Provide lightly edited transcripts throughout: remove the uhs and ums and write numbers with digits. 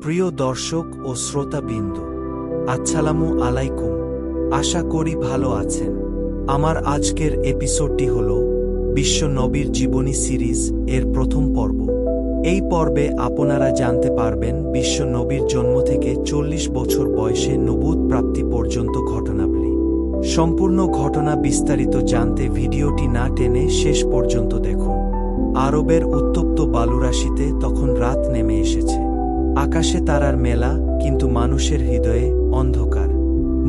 প্রিয় দর্শক ও শ্রোতাবৃন্দ, আসসালামু আলাইকুম। আশা করি ভালো আছেন। আমার আজকের এপিসোডটি হল বিশ্ব নবীর জীবনী সিরিজ এর প্রথম পর্ব। এই পর্বে আপনারা জানতে পারবেন বিশ্ব নবীর জন্ম থেকে 40 বছর বয়সে নবুয়ত প্রাপ্তি পর্যন্ত ঘটনাবলী। সম্পূর্ণ ঘটনা বিস্তারিত জানতে ভিডিওটি না টেনে শেষ পর্যন্ত দেখুন। আরবের উত্তপ্ত বালুরাশিতে তখন রাত নেমে এসেছে। আকাশে তারার মেলা, কিন্তু মানুষের হৃদয়ে অন্ধকার।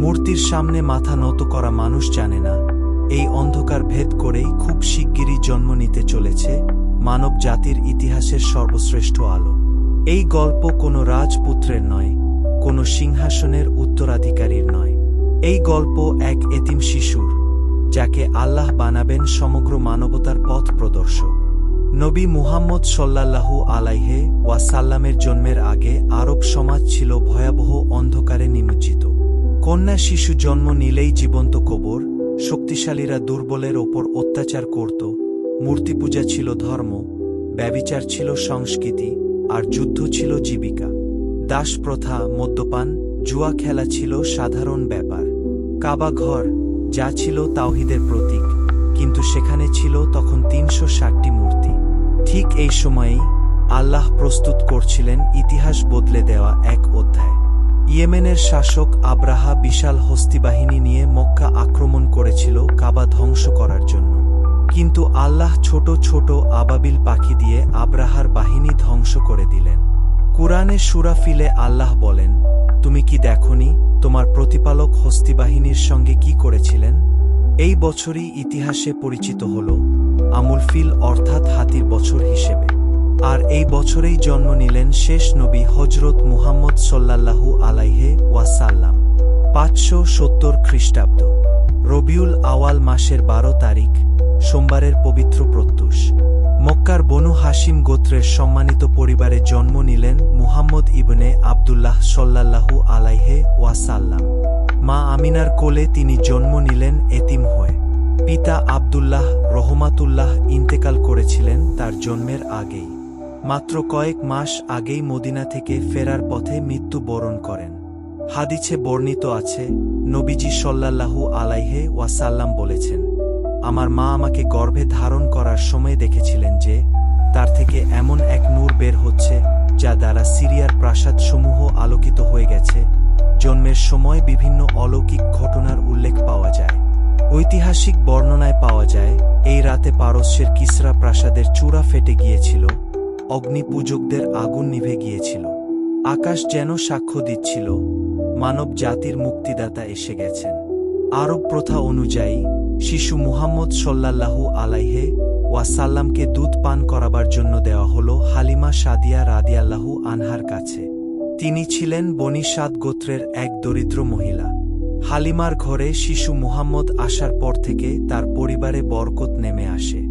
মূর্তির সামনে মাথা নত করা মানুষ জানে না, এই অন্ধকার ভেদ করেই খুব শিগগিরই জন্ম নিতে চলেছে মানব জাতির ইতিহাসের সর্বশ্রেষ্ঠ আলো। এই গল্প কোনো রাজপুত্রের নয়, কোনো সিংহাসনের উত্তরাধিকারীর নয়। এই গল্প এক এতিম শিশুর, যাকে আল্লাহ বানাবেন সমগ্র মানবতার পথ প্রদর্শক। নবী মুহাম্মদ সাল্লাল্লাহু আলাইহি ওয়াসাল্লামের জন্মের আগে আরব সমাজ ছিল ভয়াবহ অন্ধকারে নিমজ্জিত। কন্যা শিশু জন্ম নিলেই জীবন্ত কবর, শক্তিশালীরা দুর্বলের ওপর অত্যাচার করত, মূর্তিপূজা ছিল ধর্ম, ব্যভিচার ছিল সংস্কৃতি, আর যুদ্ধ ছিল জীবিকা। দাসপ্রথা, মদ্যপান, জুয়া খেলা ছিল সাধারণ ব্যাপার। কাবা ঘর, যা ছিল তাওহীদের প্রতীক, কিন্তু সেখানে ছিল তখন 360টি মূর্তি। ঠিক এই সময়েই আল্লাহ প্রস্তুত করছিলেন ইতিহাস বদলে দেওয়া এক অধ্যায়। ইয়েমেনের শাসক আব্রাহা বিশাল হস্তিবাহিনী নিয়ে মক্কা আক্রমণ করেছিল কাবা ধ্বংস করার জন্য। কিন্তু আল্লাহ ছোট ছোট আবাবিল পাখি দিয়ে আব্রাহার বাহিনী ধ্বংস করে দিলেন। কুরআনে সূরা ফিলে আল্লাহ বলেন, তুমি কি দেখনি তোমার প্রতিপালক হস্তিবাহিনীর সঙ্গে কি করেছিলেন? এই বছরই ইতিহাসে পরিচিত হল আমুল ফিল, অর্থাৎ হাতির বছর হিসেবে। আর এই বছরেই জন্ম নিলেন শেষ নবী হযরত মুহাম্মদ সাল্লাল্লাহু আলাইহি ওয়াসাল্লাম। 570 খ্রিস্টাব্দ, রবিউল আওয়াল মাসের 12 তারিখ, সোমবারের পবিত্র প্রত্যুষ। মক্কার বনু হাশিম গোত্রের সম্মানিত পরিবারে জন্ম নিলেন মুহাম্মদ ইবনে আবদুল্লাহ সাল্লাল্লাহু আলাইহি ওয়াসাল্লাম। মা আমিনার কোলে তিনি জন্ম নিলেন এতিম হয়ে। পিতা আবদুল্লাহ রহমাতুল্লাহ ইন্তেকাল করেছিলেন তার জন্মের আগেই। মাত্র কয়েক মাস আগেই মদিনা থেকে ফেরার পথে মৃত্যুবরণ করেন। হাদিসে বর্ণিত আছে, নবীজি সাল্লাল্লাহু আলাইহি ওয়াসাল্লাম বলেছেন, আমার মা আমাকে গর্ভে ধারণ করার সময় দেখেছিলেন যে তার থেকে এমন এক নূর বের হচ্ছে যা দ্বারা সিরিয়ার প্রাসাদসমূহ আলোকিত হয়ে গেছে। জন্মের সময় বিভিন্ন অলৌকিক ঘটনার উল্লেখ পাওয়া যায়। ঐতিহাসিক বর্ণনায় পাওয়া যায়, এই রাতে পারস্যের কিসরা প্রাসাদের চূড়া ফেটে গিয়েছিল, অগ্নিপূজকদের আগুন নিভে গিয়েছিল। আকাশ যেন সাক্ষ্য দিচ্ছিল মানব জাতির মুক্তিদাতা এসে গেছেন। আরব প্রথা অনুযায়ী শিশু মুহাম্মদ সাল্লাল্লাহু আলাইহি ওয়াসাল্লামকে দুধ পান করাবার জন্য দেওয়া হল হালিমা সাদিয়া রাদিয়াল্লাহু আনহার কাছে। তিনি ছিলেন বনি সাদ গোত্রের এক দরিদ্র মহিলা। হালিমার ঘরে শিশু মুহাম্মদ আসার পর থেকে তার পরিবারে বরকত নেমে আসে।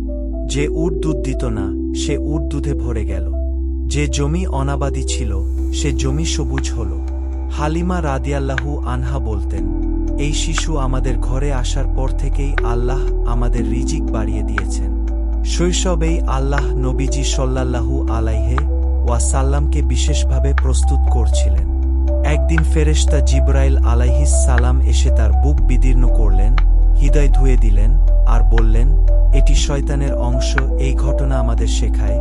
যে উট দুধ দিত না, সে উট দুধে ভরে গেল। যে জমি অনাবাদি ছিল, সে জমি সবুজ হল। হালিমা রাদিয়াল্লাহু আনহা বলতেন, এই শিশু আমাদের ঘরে আসার পর থেকেই আল্লাহ আমাদের রিজিক বাড়িয়ে দিয়েছেন। শৈশবেই আল্লাহ নবীজি সাল্লাল্লাহু আলাইহি ওয়াসাল্লামকে বিশেষভাবে প্রস্তুত করছিলেন। একদিন ফেরেশতা জিবরাইল আলাইহিস সালাম এসে তার বুক বিদীর্ণ করলেন, হৃদয় ধুয়ে দিলেন, আর বললেন, এটি শয়তানের অংশ। এই ঘটনা আমাদের শেখায়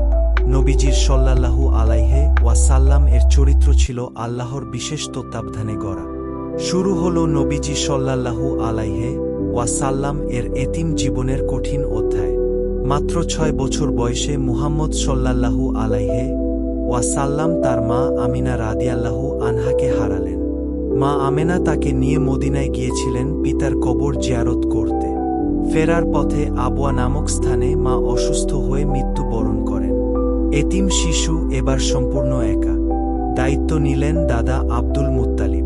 নবীজির সাল্লাল্লাহু আলাইহি ওয়াসাল্লাম এর চরিত্র ছিল আল্লাহর বিশেষ তত্ত্বাবধানে গড়া। শুরু হল নবীজি সাল্লাল্লাহু আলাইহি ওয়াসাল্লাম এর এতিম জীবনের কঠিন অধ্যায়। মাত্র 6 বছর বয়সে মুহাম্মদ সাল্লাল্লাহু আলাইহি ওয়াসাল্লাম তার মা আমিনা রাদিয়াল্লাহু আনহাকে হারালেন। মা আমেনা তাকে নিয়ে মদিনায় গিয়েছিলেন পিতার কবর জিয়ারত করতে। ফেরার পথে আবওয়া নামক স্থানে মা অসুস্থ হয়ে মৃত্যুবরণ করেন। এতিম শিশু এবার সম্পূর্ণ একা। দায়িত্ব নিলেন দাদা আব্দুল মুত্তালিব।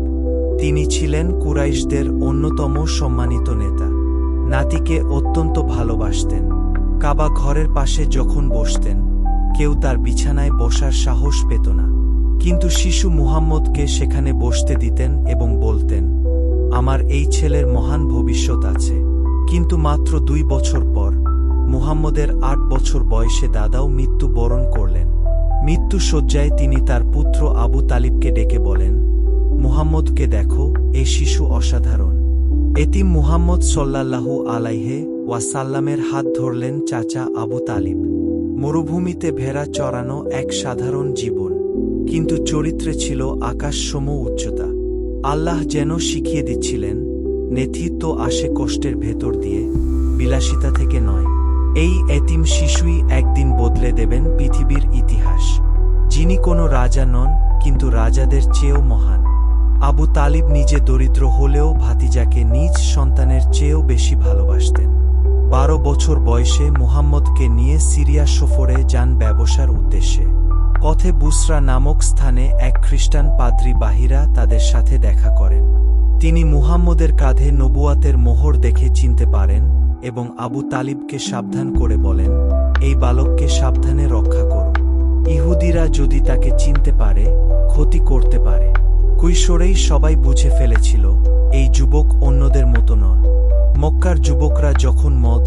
তিনি ছিলেন কুরাইশদের অন্যতম সম্মানিত নেতা। নাতিকে অত্যন্ত ভালোবাসতেন। কাবা ঘরের পাশে যখন বসতেন, কেউ তার বিছানায় বসার সাহস পেত না। কিন্তু শিশু মুহাম্মদকে সেখানে বসতে দিতেন এবং বলতেন, আমার এই ছেলের মহান ভবিষ্যৎ আছে। কিন্তু মাত্র 2 বছর পর মুহাম্মদের 8 বছর বয়সে দাদাও মৃত্যুবরণ করলেন। মৃত্যুশয্যায় তিনি তার পুত্র আবু তালিবকে ডেকে বলেন, মুহাম্মদকে দেখো, এ শিশু অসাধারণ। এতিম মুহাম্মদ সাল্লাল্লাহু আলাইহি ওয়াসাল্লামের হাত ধরলেন চাচা আবু তালিব। মরুভূমিতে ভেড়া চরানো এক সাধারণ জীবন, কিন্তু চরিত্রে ছিল আকাশসম উচ্চতা। আল্লাহ যেন শিখিয়ে দিচ্ছিলেন, নেতৃত্ব আসে কষ্টের ভেতর দিয়ে, বিলাসিতা থেকে নয়। এই এতিম শিশুই একদিন বদলে দেবেন পৃথিবীর ইতিহাস। যিনি কোনো রাজা নন, কিন্তু রাজাদের চেয়েও মহান। আবু তালিব নিজে দরিদ্র হলেও ভাতিজাকে নিজ সন্তানের চেয়েও বেশি ভালোবাসতেন। 12 বছর বয়সে মুহাম্মদকে নিয়ে সিরিয়া সফরে যান ব্যবসার উদ্দেশ্যে। পথে বুসরা নামক স্থানে এক খ্রিস্টান পাদ্রী বাহিরা তাদের সাথে দেখা করেন। তিনি মুহাম্মদের কাঁধে নবুয়াতের মোহর দেখে চিনতে পারেন এবং আবু তালিবকে সাবধান করে বলেন, এই বালককে সাবধানে রক্ষা করো। ইহুদিরা যদি তাকে চিনতে পারে, ক্ষতি করতে পারে। কৈশোরেই সবাই বুঝে ফেলেছিল, এই যুবক অন্যদের মতো নন। মক্কার যুবকরা যখন মদ,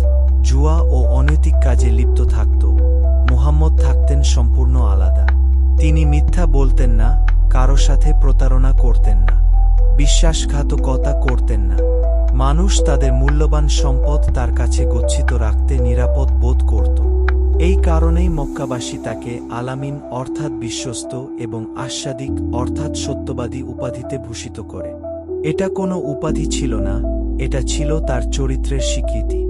জুয়া ও অনৈতিক কাজে লিপ্ত থাকত, মুহাম্মদ থাকতেন সম্পূর্ণ আলাদা। তিনি মিথ্যা বলতেন না, কারো সাথে প্রতারণা করতেন না, বিশ্বাসঘাতকতা করতেন না। মানুষ তাদের মূল্যবান সম্পদ তার কাছে গচ্ছিত রাখতে নিরাপদ বোধ করত। এই কারণেই মক্কাবাসী তাকে আলামিন অর্থাৎ বিশ্বস্ত এবং আস্বাদিক অর্থাৎ সত্যবাদী উপাধিতে ভূষিত করে। এটা কোনো উপাধি ছিল না, এটা ছিল তার চরিত্রের স্বীকৃতি।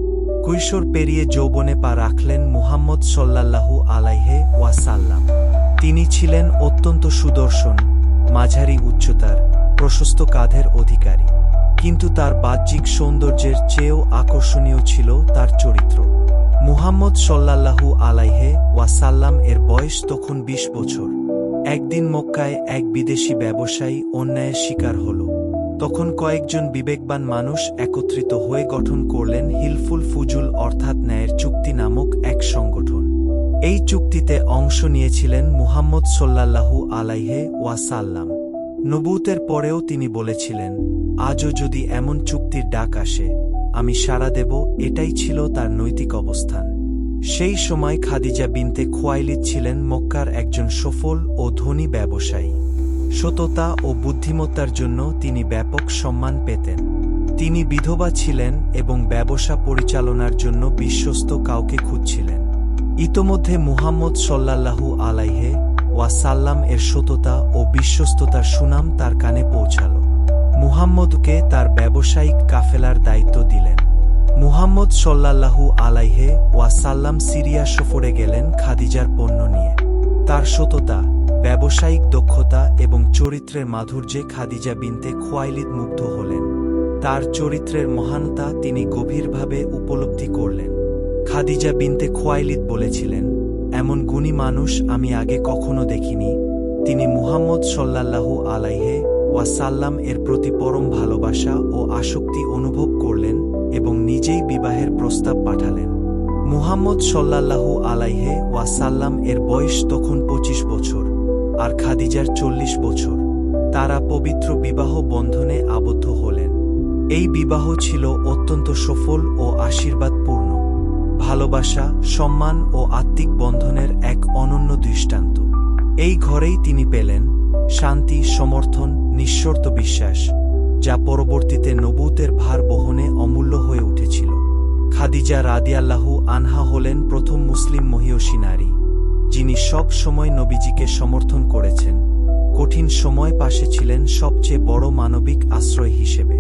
কৈশোর পেরিয়ে যৌবনে পা রাখলেন মুহাম্মদ সাল্লাল্লাহু আলাইহি ওয়াসাল্লাম। তিনি ছিলেন অত্যন্ত সুদর্শন, মাঝারি উচ্চতার, প্রশস্ত কাঁধের অধিকারী। কিন্তু তার বাহ্যিক সৌন্দর্যের চেয়েও আকর্ষণীয় ছিল তার চরিত্র। মুহাম্মদ সাল্লাল্লাহু আলাইহি ওয়াসাল্লাম এর বয়স তখন 20 বছর। একদিন মক্কায় এক বিদেশি ব্যবসায়ী অন্যায়ের শিকার হল। তখন কয়েকজন বিবেকবান মানুষ একত্রিত হয়ে গঠন করলেন হিলফুল ফুজুল অর্থাৎ ন্যায়ের চুক্তি নামক এক সংগঠন। এই চুক্তিতে অংশ নিয়েছিলেন মুহাম্মদ সাল্লাল্লাহু আলাইহি ওয়াসাল্লাম। নবুয়তের পরেও তিনি বলেছিলেন, আজও যদি এমন চুক্তির ডাক আসে, আমি সাড়া দেব। এটাই ছিল তার নৈতিক অবস্থান। সেই সময় খাদিজা বিনতে খুয়াইলিদ ছিলেন মক্কার একজন সফল ও ধনী ব্যবসায়ী। সততা ও বুদ্ধিমত্তার জন্য তিনি ব্যাপক সম্মান পেতেন। তিনি বিধবা ছিলেন এবং ব্যবসা পরিচালনার জন্য বিশ্বস্ত কাউকে খুঁজছিলেন। ইতোমধ্যে মুহাম্মদ সাল্লাল্লাহু আলাইহি ওয়াসাল্লাম এর সততা ও বিশ্বস্ততার সুনাম তার কানে পৌঁছাল। মুহাম্মদকে তার ব্যবসায়িক কাফেলার দায়িত্ব দিলেন। মুহাম্মদ সাল্লাল্লাহু আলাইহি ওয়াসাল্লাম সিরিয়া সফরে গেলেন খাদিজার পণ্য নিয়ে। তার সততা, ব্যবসায়িক দক্ষতা এবং চরিত্রের মাধুর্যে খাদিজা বিনতে খুয়াইলিদ মুগ্ধ হলেন। তার চরিত্রের মহানতা তিনি গভীরভাবে উপলব্ধি করলেন। খাদিজা বিনতে খুয়াইলিদ বলেছিলেন, এমন গুণী মানুষ আমি আগে কখনো দেখিনি। তিনি মুহাম্মদ সাল্লাল্লাহু আলাইহি ওয়াসাল্লাম এর প্রতি পরম ভালোবাসা ও আসক্তি অনুভব করলেন এবং নিজেই বিবাহের প্রস্তাব পাঠালেন। মুহাম্মদ সাল্লাল্লাহু আলাইহি ওয়াসাল্লাম এর বয়স তখন 25 বছর, আর খাদিজার 40 বছর। তারা পবিত্র বিবাহ বন্ধনে আবদ্ধ হলেন। এই বিবাহ ছিল অত্যন্ত সফল ও আশীর্বাদপূর্ণ। ভালোবাসা, সম্মান ও আত্মিক বন্ধনের এক অনন্য দৃষ্টান্ত। এই ঘরেই তিনি পেলেন শান্তি, সমর্থন, নিঃশর্ত বিশ্বাস, যা পরবর্তীতে নবুয়তের ভার বহনে অমূল্য হয়ে উঠেছিল। খাদিজা রাদিয়াল্লাহু আনহা হলেন প্রথম মুসলিম মহিয়সী নারী, যিনি সব সময় নবীজিকে সমর্থন করেছেন। কঠিন সময় পাশে ছিলেন সবচেয়ে বড় মানবিক আশ্রয় হিসেবে।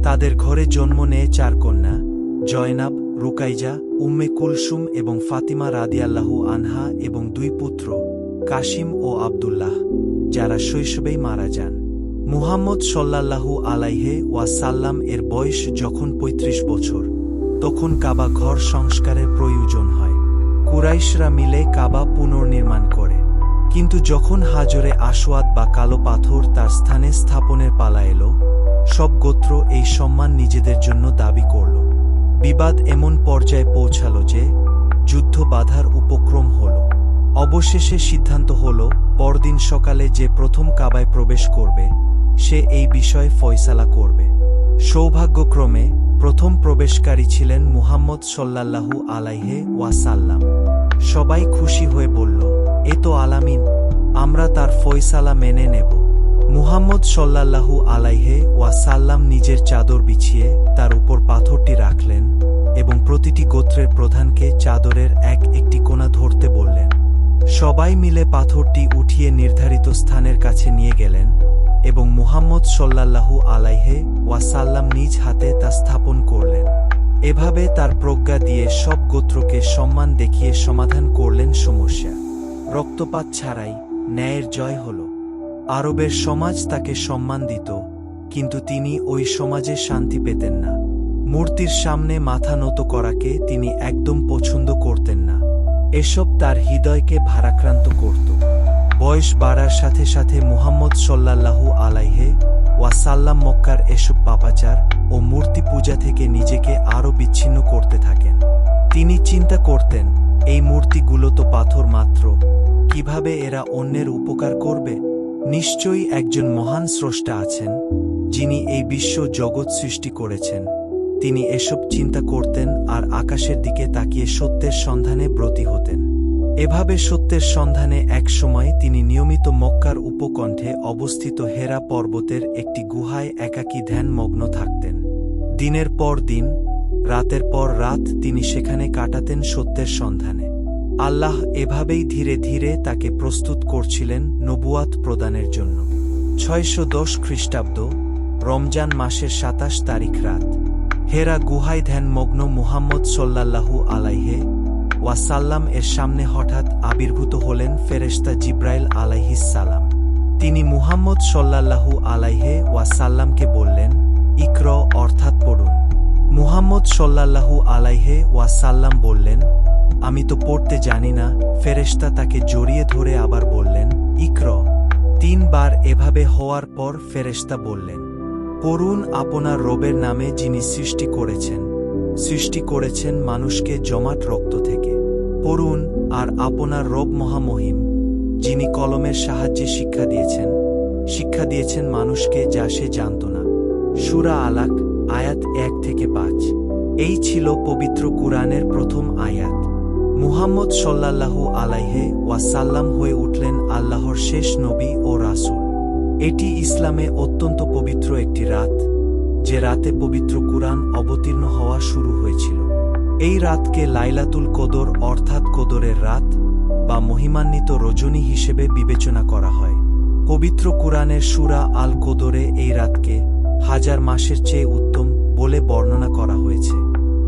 তাদের ঘরে জন্ম নেয় 4 কন্যা, জয়নাব, রুকাইজা, উম্মে কুলসুম এবং ফাতিমা রাদিয়াল্লাহু আনহা, এবং 2 পুত্র, কাসিম ও আব্দুল্লাহ, যারা শৈশবেই মারা যান। মুহাম্মদ সাল্লাল্লাহু আলাইহি ওয়াসাল্লাম এর বয়স যখন 35 বছর, তখন কাবা ঘর সংস্কারের প্রয়োজন হয়। কুরাইশরা মিলে কাবা পুনর্নির্মাণ করে। কিন্তু যখন হাজরে আসওয়াদ বা কালো পাথর তার স্থানে স্থাপনের পালা এলো, সব গোত্র এই সম্মান নিজেদের জন্য দাবি করল। বিবাদ এমন পর্যায়ে পৌঁছালো যে যুদ্ধ বাঁধার উপক্রম হল। অবশেষে সিদ্ধান্ত হল, পরদিন সকালে যে প্রথম কাবায় প্রবেশ করবে, সে এই বিষয়ে ফয়সালা করবে। সৌভাগ্যক্রমে প্রথম প্রবেশকারী ছিলেন মুহাম্মদ সাল্লাল্লাহু আলাইহি ওয়াসাল্লাম। সবাই খুশি হয়ে বলল, এ তো আলামিন, আমরা তার ফয়সালা মেনে নেব। মুহাম্মদ সাল্লাল্লাহু আলাইহি ওয়াসাল্লাম নিজের চাদর বিছিয়ে তার উপর পাথরটি রাখলেন এবং প্রতিটি গোত্রের প্রধানকে চাদরের একটি কোণা ধরতে বললেন। সবাই মিলে পাথরটি উঠিয়ে নির্ধারিত স্থানের কাছে নিয়ে গেলেন এবং মুহাম্মদ সাল্লাল্লাহু আলাইহি ওয়াসাল্লাম নিজ হাতে তা স্থাপন করলেন। এভাবে তার প্রজ্ঞা দিয়ে সব গোত্রকে সম্মান দেখিয়ে সমাধান করলেন সমস্যা। রক্তপাত ছাড়াই ন্যায়ের জয় হল। আরবের সমাজ তাকে সম্মান দিত, কিন্তু তিনি ওই সমাজে শান্তি পেতেন না। মূর্তির সামনে মাথা নত করাকে তিনি একদম পছন্দ করতেন না। এসব তার হৃদয়কে ভারাক্রান্ত করত। বয়স বাড়ার সাথে সাথে মুহাম্মদ সাল্লাল্লাহু আলাইহি ওয়াসাল্লাম মক্কার এসব পাপাচার ও মূর্তি পূজা থেকে নিজেকে আরও বিচ্ছিন্ন করতে থাকেন। তিনি চিন্তা করতেন, এই মূর্তিগুলো তো পাথর মাত্র, কিভাবে এরা অন্যের উপকার করবে? নিশ্চয়ই একজন মহান স্রষ্টা আছেন, যিনি এই বিশ্ব জগৎ সৃষ্টি করেছেন। তিনি এসব চিন্তা করতেন আর আকাশের দিকে তাকিয়ে সত্যের সন্ধানে ব্রতী হতেন। এভাবে সত্যের সন্ধানে এক সময় তিনি নিয়মিত মক্কার উপকণ্ঠে অবস্থিত হেরা পর্বতের একটি গুহায় একাকী ধ্যানমগ্ন থাকতেন। দিনের পর দিন, রাতের পর রাত তিনি সেখানে কাটাতেন সত্যের সন্ধানে। আল্লাহ এভাবেই ধীরে ধীরে তাকে প্রস্তুত করছিলেন নবুয়াত প্রদানের জন্য। 610 খ্রিস্টাব্দ, রমজান মাসের 27 তারিখ রাত, হেরা গুহায় ধ্যানমগ্ন মুহাম্মদ সাল্লাল্লাহু আলাইহি ওয়াসাল্লাম এর সামনে হঠাৎ আবির্ভূত হলেন ফেরেশতা জিব্রাইল আলাইহিস সালাম। তিনি মুহাম্মদ সাল্লাল্লাহু আলাইহি ওয়াসাল্লামকে বললেন, ইকরা অর্থাৎ পড়ুন। মুহাম্মদ সাল্লাল্লাহু আলাইহি ওয়াসাল্লাম বললেন, আমি তো পড়তে জানি না। ফেরেশতা তাকে জড়িয়ে ধরে আবার বললেন, ইকরা। 3 বার এভাবে হওয়ার পর ফেরেশতা বললেন, পড়ুন আপনার রবের নামে, যিনি সৃষ্টি করেছেন মানুষকে জমাট রক্ত থেকে। পড়ুন, আর আপনার রব মহামহিম, যিনি কলমের সাহায্যে শিক্ষা দিয়েছেন মানুষকে যা সে জানত না। সূরা আলাক, আয়াত 1 থেকে 5। এই ছিল পবিত্র কুরআনের প্রথম আয়াত। মুহাম্মদ সাল্লাল্লাহু আলাইহি ওয়াসাল্লাম হয়ে উঠলেন আল্লাহর শেষ নবী ও রাসূল। এটি ইসলামে অত্যন্ত পবিত্র একটি রাত, যে রাতে পবিত্র কুরআন অবতীর্ণ হওয়া শুরু হয়েছিল। এই রাতকে লাইলাতুল কদর অর্থাৎ কদরের রাত বা মহিমান্বিত রজনী হিসেবে বিবেচনা করা হয়। পবিত্র কুরআনের সূরা আল কদরে এই রাতকে 1000 মাসের চেয়ে উত্তম বলে বর্ণনা করা হয়েছে।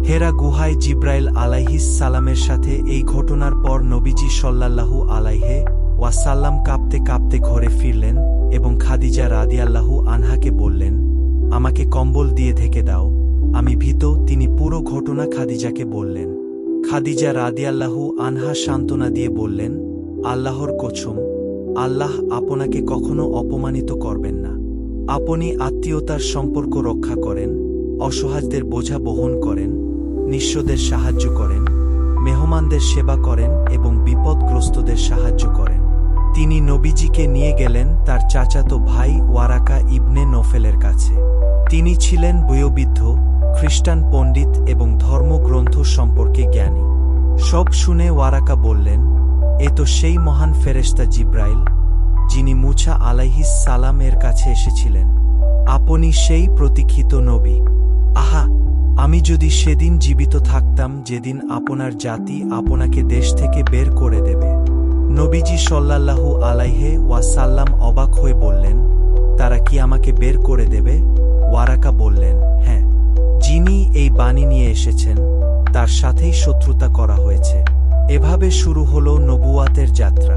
হেরা গুহায় জিব্রাইল আলাইহিস সালামের সাথে এই ঘটনার পর নবীজি সাল্লাল্লাহু আলাইহি ওয়াসাল্লাম কাঁপতে কাঁপতে ঘরে ফিরলেন এবং খাদিজা রাদিয়াল্লাহু আনহাকে বললেন, আমাকে কম্বল দিয়ে ঢেকে দাও, আমি ভীত। তিনি পুরো ঘটনা খাদিজাকে বললেন। খাদিজা রাদিয়াল্লাহু আনহা সান্ত্বনা দিয়ে বললেন, আল্লাহর কসম, আল্লাহ আপনাকে কখনো অপমানিত করবেন না। আপনি আত্মীয়তার সম্পর্ক রক্ষা করেন, অসহায়দের বোঝা বহন করেন, নিঃস্বদের সাহায্য করেন, মেহমানদের সেবা করেন এবং বিপদগ্রস্তদের সাহায্য করেন। তিনি নবীজিকে নিয়ে গেলেন তার চাচাতো ভাই ওয়ারাকা ইবনে নফেলের কাছে। তিনি ছিলেন বয়োবৃদ্ধ, খ্রিস্টান পণ্ডিত এবং ধর্মগ্রন্থ সম্পর্কে জ্ঞানী। সব শুনে ওয়ারাকা বললেন, এ তো সেই মহান ফেরেশতা জিব্রাইল, যিনি মুসা আলাইহিস সালাম এর কাছে এসেছিলেন। আপনি সেই প্রতীক্ষিত নবী। আহা, আমি যদি সেদিন জীবিত থাকতাম যেদিন আপনার জাতি আপনাকে দেশ থেকে বের করে দেবে। নবীজি সাল্লাল্লাহু আলাইহি ওয়াসাল্লাম অবাক হয়ে বললেন, তারা কি আমাকে বের করে দেবে? ওয়ারাকা বললেন, হ্যাঁ, যিনি এই বাণী নিয়ে এসেছেন তার সাথেই শত্রুতা করা হয়েছে। এভাবে শুরু হলো নবুয়াতের যাত্রা।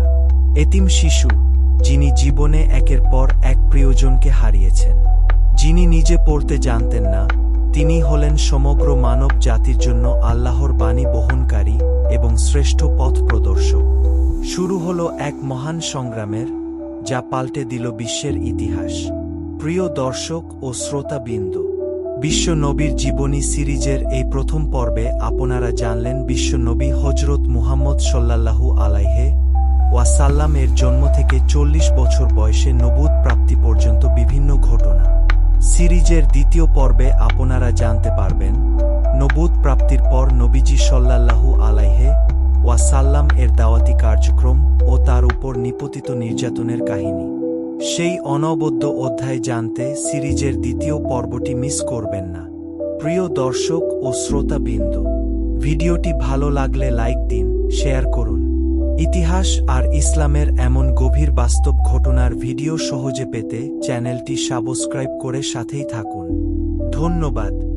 এতিম শিশু, যিনি জীবনে একের পর এক প্রিয়জনকে হারিয়েছেন, যিনি নিজে পড়তে জানতেন না, তিনি হলেন সমগ্র মানব জাতির জন্য আল্লাহর বাণী বহনকারী এবং শ্রেষ্ঠ পথ প্রদর্শক। শুরু হলো এক মহান সংগ্রামের, যা পাল্টে দিল বিশ্বের ইতিহাস। প্রিয় দর্শক ও শ্রোতাবৃন্দ, বিশ্ব নবীর জীবনী সিরিজের এই প্রথম পর্বে আপনারা জানলেন বিশ্ব নবী হযরত মুহাম্মদ সাল্লাল্লাহু আলাইহি ওয়াসাল্লাম এর জন্ম থেকে 40 বছর বয়সে নবুয়ত প্রাপ্তি পর্যন্ত বিভিন্ন ঘটনা। সিরিজের দ্বিতীয় পর্বে আপনারা জানতে পারবেন নবুয়ত প্রাপ্তির পর নবীজি সাল্লাল্লাহু আলাইহি ওয়াসাল্লাম এর দাওয়াতি কার্যক্রম ও তার উপর নিপতিত নির্যাতনের কাহিনী। সেই অনবদ্য অধ্যায় জানতে সিরিজের দ্বিতীয় পর্বটি মিস করবেন না। প্রিয় দর্শক ও শ্রোতাবৃন্দ, ভিডিওটি ভালো লাগলে লাইক দিন, শেয়ার করুন। ইতিহাস আর ইসলামের এমন গভীর বাস্তব ঘটনার ভিডিও সহজে পেতে চ্যানেলটি সাবস্ক্রাইব করে সাথেই থাকুন। ধন্যবাদ।